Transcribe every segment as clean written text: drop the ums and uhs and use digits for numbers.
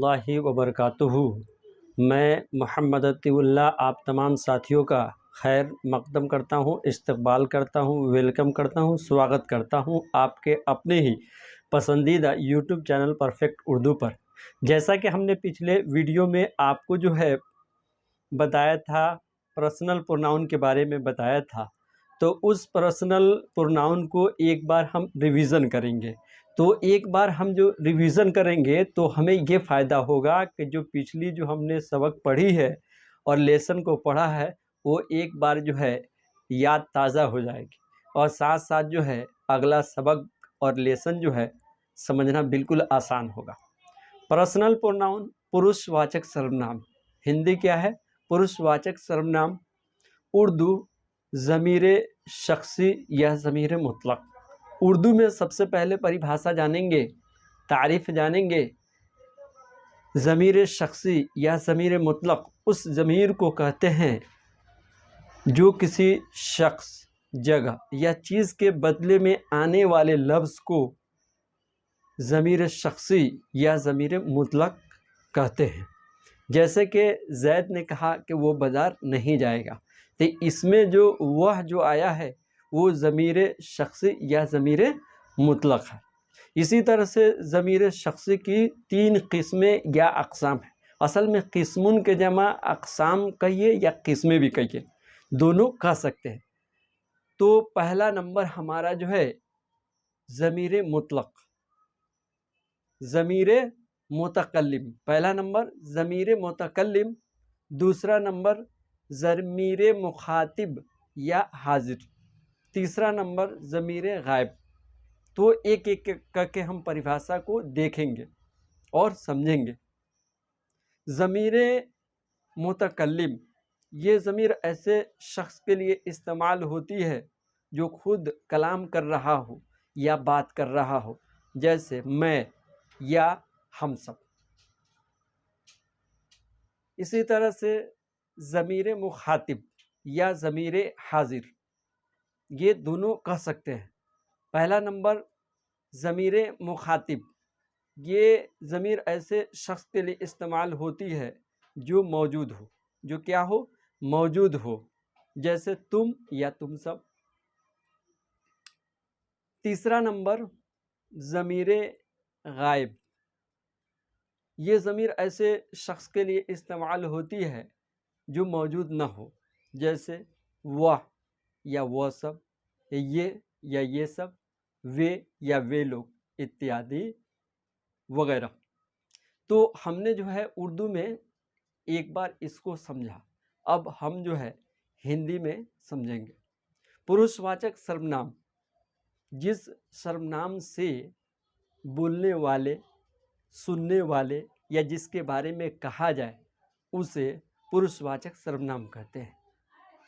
रहमतुल्लाहि व बरकातुहू। मैं मोहम्मद अतीउल्लाह आप तमाम साथियों का खैर मक़दम करता हूँ, इस्तक़बाल करता हूँ, वेलकम करता हूँ, स्वागत करता हूँ आपके अपने ही पसंदीदा यूट्यूब चैनल परफेक्ट उर्दू पर। जैसा कि हमने पिछले वीडियो में आपको जो है बताया था, पर्सनल प्रोनाउन के बारे में बताया था, तो उस पर्सनल प्रोनाउन को एक बार हम रिवीज़न करेंगे। तो एक बार हम जो रिवीज़न करेंगे तो हमें ये फ़ायदा होगा कि जो पिछली जो हमने सबक पढ़ी है और लेसन को पढ़ा है वो एक बार जो है याद ताज़ा हो जाएगी और साथ साथ जो है अगला सबक और लेसन जो है समझना बिल्कुल आसान होगा। पर्सनल प्रोनाउन पुरुषवाचक सर्वनाम। हिंदी क्या है? पुरुषवाचक सर्वनाम। उर्दू ज़मीरे शख्सी या ज़मीरे मुतलक। उर्दू में सबसे पहले परिभाषा जानेंगे, तारीफ़ जानेंगे। ज़मीरे शख्सी या ज़मीरे मुतलक उस ज़मीर को कहते हैं जो किसी शख्स, जगह या चीज़ के बदले में आने वाले लफ्ज़ को ज़मीर शख्सी या ज़मीर मुतलक कहते हैं। जैसे कि ज़ैद ने कहा कि वो बाज़ार नहीं जाएगा, तो इसमें जो वह जो आया है वो ज़मीर शख्सी या ज़मीर मुतलक है। इसी तरह से ज़मीर शख्सी की 3 किस्में या अक़साम हैं। असल में किस्मुन के जमा अक़साम कहिए या किस्में भी कहिए, दोनों कह सकते हैं। तो पहला नंबर हमारा जो है ज़मीर मुतलक, ज़मीर मुतकल्लिम। पहला नंबर ज़मीर मुतकल्लिम, दूसरा नंबर ज़मीर मुखातिब या हाजिर, तीसरा नंबर ज़मीर गायब। तो एक एक करके हम परिभाषा को देखेंगे और समझेंगे। ज़मीर मुतकल्लिम, ये ज़मीर ऐसे शख्स के लिए इस्तेमाल होती है जो खुद कलाम कर रहा हो या बात कर रहा हो, जैसे मैं या हम सब। इसी तरह से ज़मीर मुखातिब या ज़मीर हाजिर, ये दोनों कह सकते हैं। पहला नंबर ज़मीर मुखातिब, ये ज़मीर ऐसे शख्स के लिए इस्तेमाल होती है जो मौजूद हो, जो क्या हो? मौजूद हो, जैसे तुम या तुम सब। तीसरा नंबर ज़मीर गायब, ये ज़मीर ऐसे शख्स के लिए इस्तेमाल होती है जो मौजूद न हो, जैसे वह या वह सब, ये या ये सब, वे या वे लोग इत्यादि वगैरह। तो हमने जो है उर्दू में एक बार इसको समझा, अब हम जो है हिंदी में समझेंगे। पुरुषवाचक सर्वनाम, जिस सर्वनाम से बोलने वाले, सुनने वाले या जिसके बारे में कहा जाए उसे पुरुषवाचक सर्वनाम कहते हैं।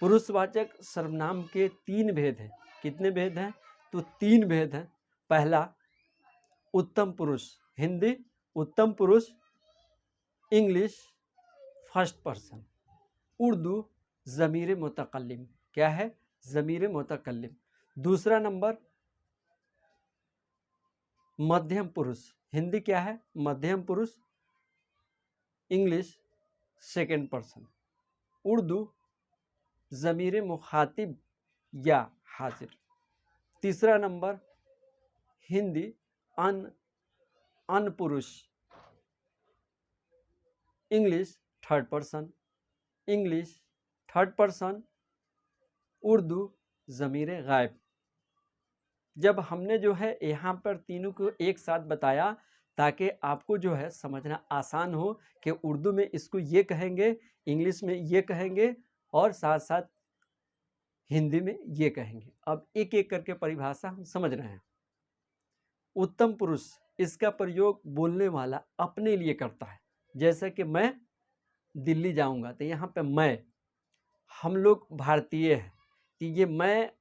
पुरुषवाचक सर्वनाम के 3 भेद हैं। कितने भेद हैं? तो 3 भेद हैं। पहला उत्तम पुरुष, हिंदी उत्तम पुरुष, इंग्लिश फर्स्ट पर्सन, उर्दू ज़मीर मुतकल्लिम। क्या है? ज़मीर मुतकल्लिम। दूसरा नंबर मध्यम पुरुष, हिंदी क्या है? मध्यम पुरुष, इंग्लिश सेकंड पर्सन, उर्दू ज़मीर मुखातिब या हाजिर। तीसरा नंबर हिंदी अनपुरुष, English third person, English third person, Urdu ज़मीर गायब। जब हमने जो है यहाँ पर तीनों को एक साथ बताया ताकि आपको जो है समझना आसान हो कि उर्दू में इसको ये कहेंगे, इंग्लिश में ये कहेंगे और साथ साथ हिंदी में ये कहेंगे। अब एक एक करके परिभाषा हम समझ रहे हैं। उत्तम पुरुष, इसका प्रयोग बोलने वाला अपने लिए करता है, जैसे कि मैं दिल्ली जाऊंगा तो यहाँ पे मैं, हम लोग भारतीय हैं तो ये मैं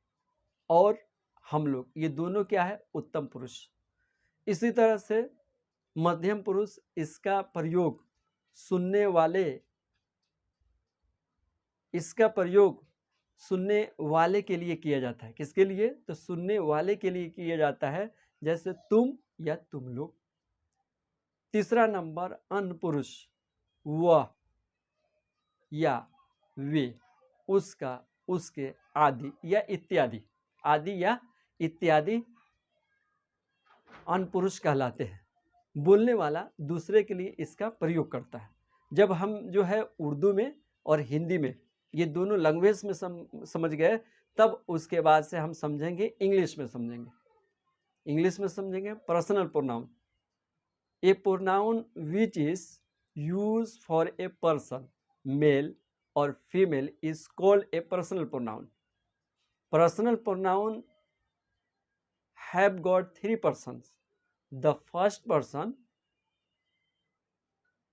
और हम लोग, ये दोनों क्या है? उत्तम पुरुष। इसी तरह से मध्यम पुरुष, इसका प्रयोग सुनने वाले, इसका प्रयोग सुनने वाले के लिए किया जाता है। किसके लिए? तो सुनने वाले के लिए किया जाता है, जैसे तुम या तुम लोग। तीसरा नंबर अनपुरुष, वह या वे, उसका, उसके, आदि या इत्यादि, आदि या इत्यादि अनपुरुष कहलाते हैं। बोलने वाला दूसरे के लिए इसका प्रयोग करता है। जब हम जो है उर्दू में और हिंदी में ये दोनों लैंग्वेज में समझ गए, तब उसके बाद से हम समझेंगे इंग्लिश में समझेंगे। इंग्लिश में समझेंगे personal pronoun, a pronoun which is use for a person male और female is called a personal pronoun. Personal pronoun have got 3 persons. The first person,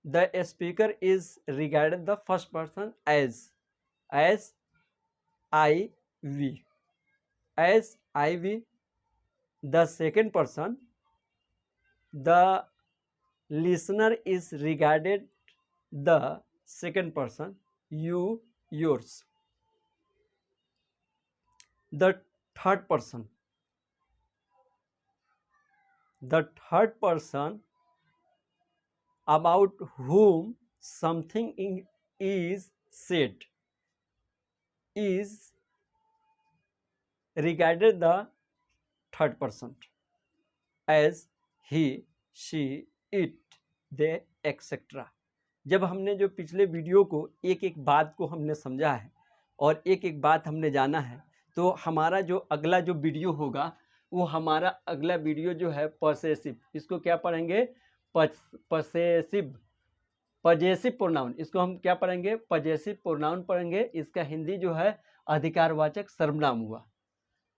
the speaker is regarded the first person as I, we, as I, we. The second person, the listener is regarded the second person, you, yours. The third person, about whom something is said is regarded the third person as he, she, it, they, etc. जब हमने जो पिछले video को एक एक बात को हमने समझा है और एक एक बात हमने जाना है, तो हमारा जो अगला जो वीडियो होगा वो हमारा अगला वीडियो जो है पॉसेसिव, इसको क्या पढ़ेंगे? पजेसिव प्रोनाउन, इसको हम क्या पढ़ेंगे? पजेसिव प्रोनाउन पढ़ेंगे। इसका हिंदी जो है अधिकारवाचक सर्वनाम हुआ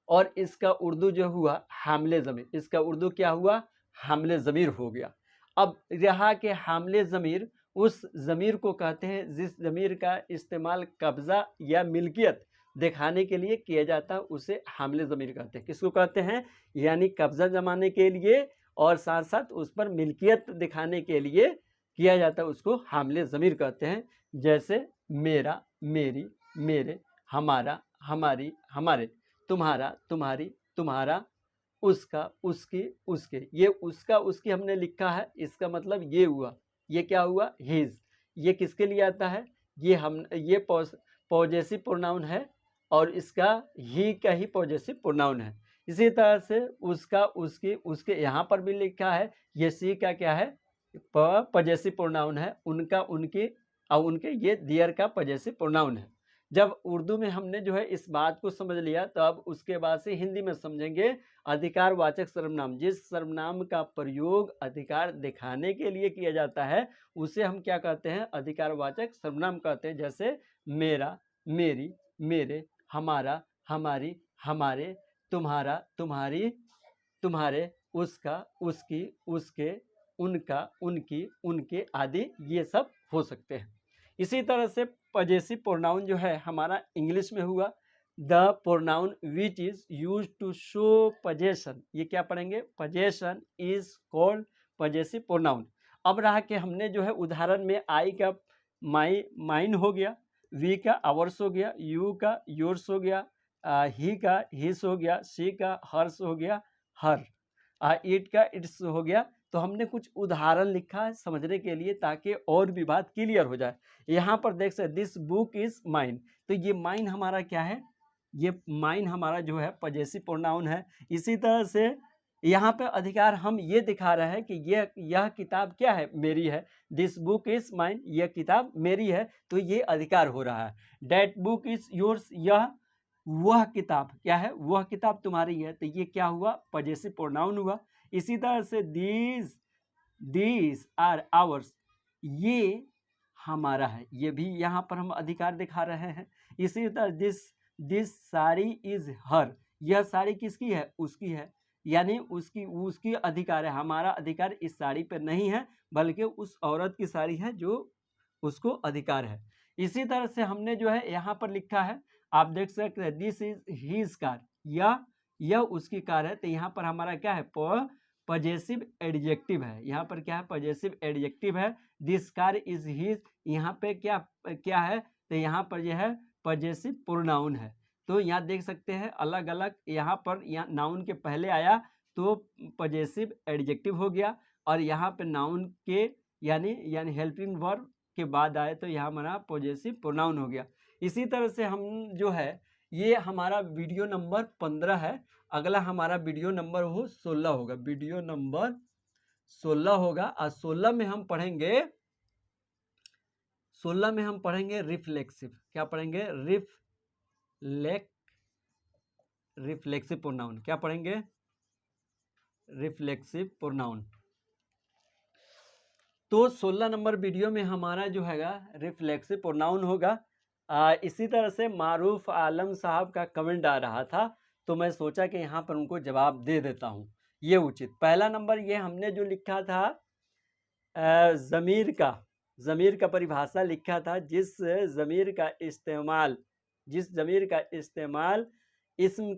और इसका उर्दू जो हुआ हामले ज़मीर। इसका उर्दू क्या हुआ? हामले ज़मीर हो गया। अब रहा कि हामले ज़मीर उस ज़मीर को कहते हैं जिस ज़मीर का इस्तेमाल कब्ज़ा या मिल्कियत दिखाने के लिए किया जाता है, उसे हामले ज़मीर कहते हैं। किसको कहते हैं? यानी कब्ज़ा जमाने के लिए और साथ साथ उस पर मिल्कियत दिखाने के लिए किया जाता है, उसको हामले ज़मीर कहते हैं। जैसे मेरा, मेरी, मेरे, हमारा, हमारी, हमारे, तुम्हारा, तुम्हारी, तुम्हारा, उसका, उसकी, उसके। ये उसका, उसकी हमने लिखा है, इसका मतलब ये हुआ, ये क्या हुआ? हिज। ये किसके लिए आता है? ये पॉजेसिव प्रोनाउन है और इसका ही का ही पॉजेसिव प्रोनाउन है। इसी तरह से उसका, उसकी, उसके यहाँ पर भी लिखा है। ये सी का क्या है? पॉजेसिव प्रोनाउन है। उनका, उनकी और उनके, ये दियर का पॉजेसिव प्रोनाउन है। जब उर्दू में हमने जो है इस बात को समझ लिया, तो अब उसके बाद से हिंदी में समझेंगे अधिकारवाचक सर्वनाम। जिस सर्वनाम का प्रयोग अधिकार दिखाने के लिए किया जाता है उसे हम क्या कहते हैं? अधिकारवाचक सर्वनाम कहते हैं। जैसे मेरा, मेरी, मेरे, हमारा, हमारी, हमारे, तुम्हारा, तुम्हारी, तुम्हारे, उसका, उसकी, उसके, उनका, उनकी, उनके आदि ये सब हो सकते हैं। इसी तरह से पजेसिव प्रोनाउन जो है हमारा इंग्लिश में हुआ the pronoun which is use to show possession. ये क्या पढ़ेंगे? Possession is called possessive pronoun. अब रहा कि हमने जो है उदाहरण में आई का माइन हो गया, वी का आवर्स हो गया, यू का योर्स हो गया, ही का हिस हो गया, शी का हर्स हो गया, हर, इट का इट्स हो गया। तो हमने कुछ उदाहरण लिखा है समझने के लिए ताकि और भी बात क्लियर हो जाए। यहाँ पर देख सकते दिस बुक इज माइन। तो ये माइन हमारा क्या है? ये माइन हमारा जो है पजेसिव प्रोनाउन है। इसी तरह से यहाँ पे अधिकार हम ये दिखा रहे हैं कि यह किताब क्या है? मेरी है। दिस बुक इज माइन, यह किताब मेरी है, तो ये अधिकार हो रहा है। दैट बुक इज योर्स, यह वह किताब क्या है? वह किताब तुम्हारी है, तो ये क्या हुआ? पजेसिव प्रोनाउन हुआ। इसी तरह से दीज आर आवर्स, ये हमारा है, ये भी यहाँ पर हम अधिकार दिखा रहे हैं। इसी तरह दिस साड़ी इज हर, यह साड़ी किसकी है? उसकी है, यानी उसकी अधिकार है। हमारा अधिकार इस साड़ी पर नहीं है बल्कि उस औरत की साड़ी है जो उसको अधिकार है। इसी तरह से हमने जो है यहाँ पर लिखा है, आप देख सकते हैं दिस इज हीज कार, यह उसकी कार है। तो यहाँ पर हमारा क्या है? पजेसिव एडजेक्टिव है। यहाँ पर क्या है? पजेसिव एडजेक्टिव है। दिस कार इज हीज, यहाँ पे क्या है? तो यहाँ पर यह है पजेसिव प्रोनाउन है। तो यहाँ देख सकते हैं अलग अलग, यहाँ पर नाउन के पहले आया तो पजेसिव एडजेक्टिव हो गया और यहाँ पे नाउन के यानी हेल्पिंग वर्ब के बाद आए तो यहाँ हमारा पॉजेसिव प्रोनाउन हो गया। इसी तरह से हम जो है ये हमारा वीडियो नंबर 15 है। अगला हमारा वीडियो नंबर 16 होगा, वीडियो नंबर 16 होगा। और 16 में हम पढ़ेंगे रिफ्लेक्सिव। क्या पढ़ेंगे? Reflexive pronoun. क्या पढ़ेंगे? Reflexive pronoun. तो 16 नंबर वीडियो में हमारा जो हैगा रिफ्लेक्सिव प्रोनाउन होगा। इसी तरह से मारूफ आलम साहब का कमेंट आ रहा था, तो मैं सोचा कि यहाँ पर उनको जवाब दे देता हूँ, ये उचित। पहला नंबर ये हमने जो लिखा था ज़मीर का परिभाषा लिखा था, जिस ज़मीर का इस्तेमाल इस्म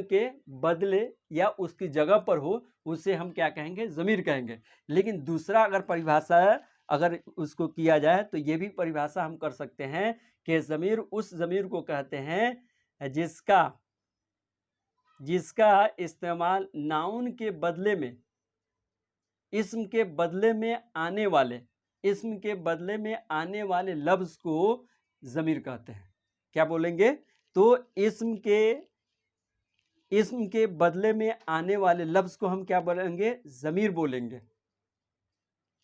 के बदले या उसकी जगह पर हो, उसे हम क्या कहेंगे? ज़मीर कहेंगे। लेकिन दूसरा अगर परिभाषा अगर उसको किया जाए तो ये भी परिभाषा हम कर सकते हैं कि ज़मीर उस ज़मीर को कहते हैं जिसका इस्तेमाल नाउन के बदले में इस्म के बदले में आने वाले लफ्ज़ को ज़मीर कहते हैं। क्या बोलेंगे? तो इस्म के बदले में आने वाले लफ्ज़ को हम क्या बोलेंगे? ज़मीर बोलेंगे।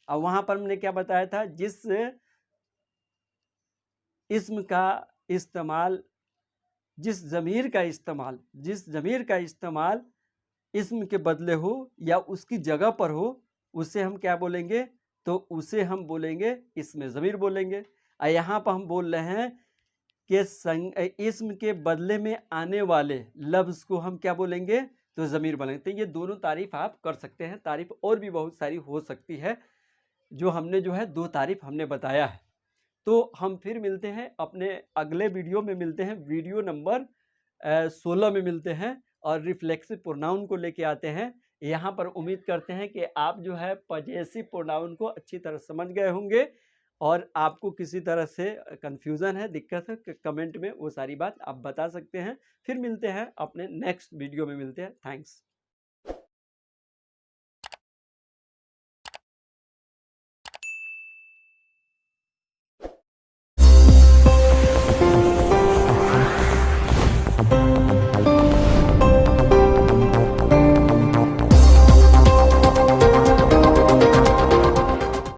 और वहाँ पर हमने क्या बताया था? जिस ज़मीर का इस्तेमाल इस्म के बदले हो या उसकी जगह पर हो, उसे हम क्या बोलेंगे? तो उसे हम बोलेंगे इसमें ज़मीर बोलेंगे। और यहाँ पर हम बोल रहे हैं कि इस्म के बदले में आने वाले लफ्ज़ को हम क्या बोलेंगे? तो ज़मीर बोलेंगे। तो ये दोनों तारीफ़ आप कर सकते हैं। तारीफ़ और भी बहुत सारी हो सकती है, जो हमने जो है 2 तारीफ़ हमने बताया है। तो हम फिर मिलते हैं अपने अगले वीडियो में, मिलते हैं वीडियो नंबर 16 में मिलते हैं और रिफ्लेक्सिव प्रोनाउन को लेके आते हैं। यहाँ पर उम्मीद करते हैं कि आप जो है पॉजेसिव प्रोनाउन को अच्छी तरह समझ गए होंगे, और आपको किसी तरह से कन्फ्यूज़न है, दिक्कत है, कमेंट में वो सारी बात आप बता सकते हैं। फिर मिलते हैं अपने नेक्स्ट वीडियो में मिलते हैं। थैंक्स।